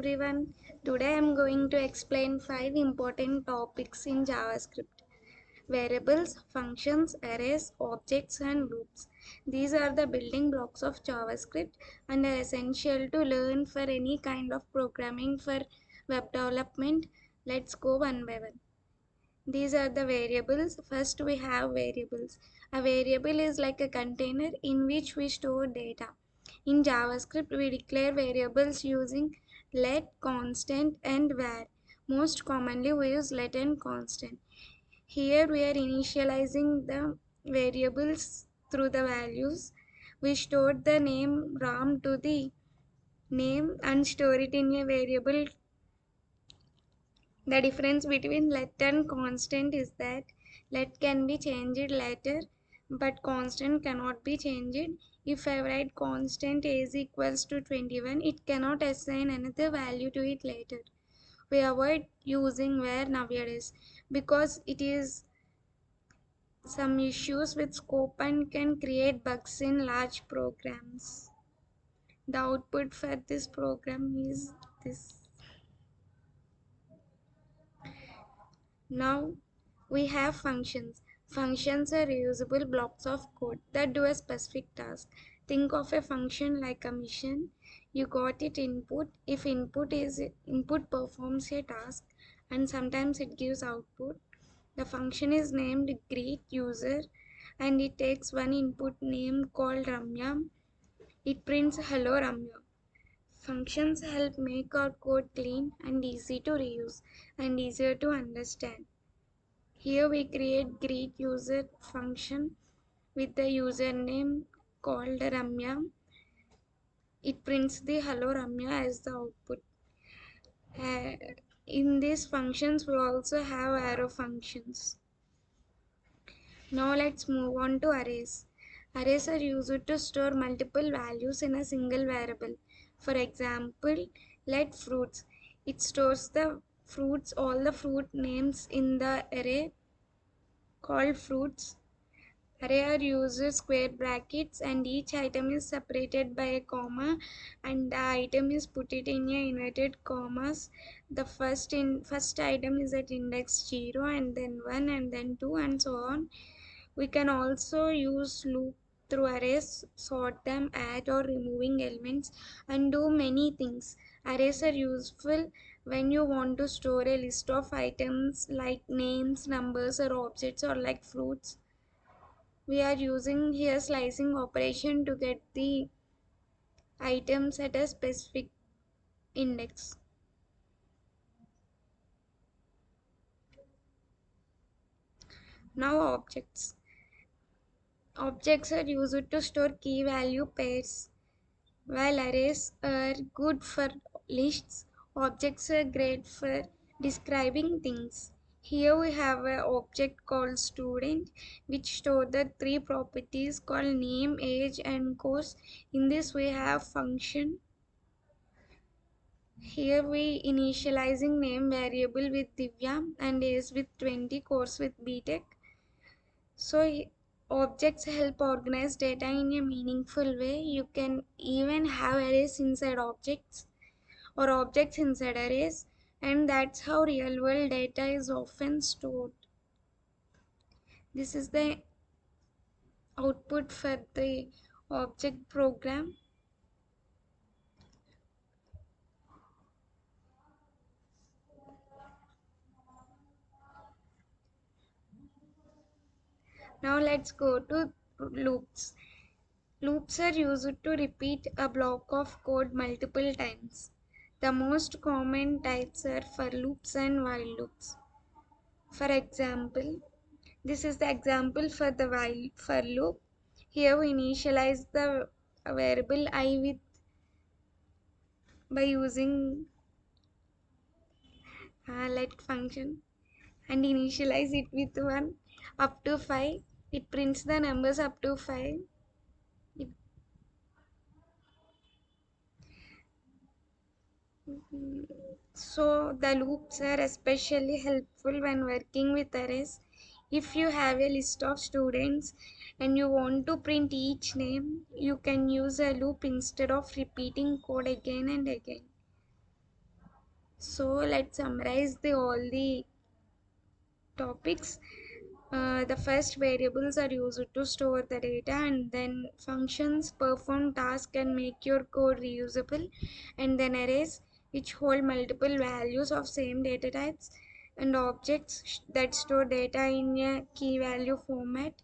everyone. Today I am going to explain 5 important topics in JavaScript: variables, functions, arrays, objects, and loops. These are the building blocks of JavaScript and are essential to learn for any kind of programming for web development. Let's go one by one. These are the variables. First, we have variables. A variable is like a container in which we store data. In JavaScript, we declare variables using let, constant, and var. Most commonly, we use let and constant. Here, we are initializing the variables through the values. We stored the name Ram to the name and store it in a variable. The difference between let and constant is that let can be changed later, but constant cannot be changed. If I write constant is equals to 21, it cannot assign another value to it later. We avoid using where nowadays because it is some issues with scope and can create bugs in large programs. The output for this program is this. Now we have functions. Functions are reusable blocks of code that do a specific task. Think of a function like a mission. You got it input. If input performs a task and sometimes it gives output, the function is named greet user and it takes one input name called Ramya. It prints hello Ramya. Functions help make our code clean and easy to reuse and easier to understand. Here we create greet user function with the username called Ramya. It prints the hello Ramya as the output. Uh, in these functions we also have arrow functions. Now let's move on to arrays. Arrays are used to store multiple values in a single variable. For example, let fruits. It stores the fruits, all the fruit names in the array called fruits. Array are used square brackets and each item is separated by a comma and the item is put it in a inverted commas. The first item is at index 0 and then 1 and then 2 and so on. We can also use loop through arrays, sort them, add or removing elements and do many things. Arrays are useful when you want to store a list of items like names, numbers or objects or like fruits. We are using here slicing operation to get the items at a specific index. Now objects. Objects are used to store key value pairs. While arrays are good for lists, objects are great for describing things. Here we have an object called student which store the three properties called name, age and course. In this we have function. Here we initializing name variable with Divya and age with 20, course with BTech. So objects help organize data in a meaningful way. You can even have arrays inside objects or objects inside arrays, and that's how real world data is often stored. This is the output for the object program. Now let's go to loops. Loops are used to repeat a block of code multiple times. The most common types are for loops and while loops. For example, this is the example for the while for loop. Here we initialize the variable I with by using let function and initialize it with 1 up to 5. It prints the numbers up to 5. It, so the loops are especially helpful when working with arrays. If you have a list of students and you want to print each name, you can use a loop instead of repeating code again and again. So let's summarize all the topics. The first variables are used to store the data, and then functions perform tasks and make your code reusable, and then arrays which hold multiple values of same data types, and objects that store data in a key value format.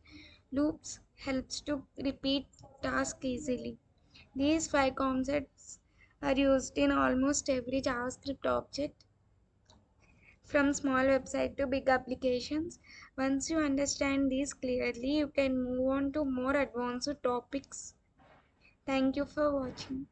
Loops helps to repeat task easily. These five concepts are used in almost every JavaScript object, from small website to big applications. Once you understand these clearly, you can move on to more advanced topics. Thank you for watching.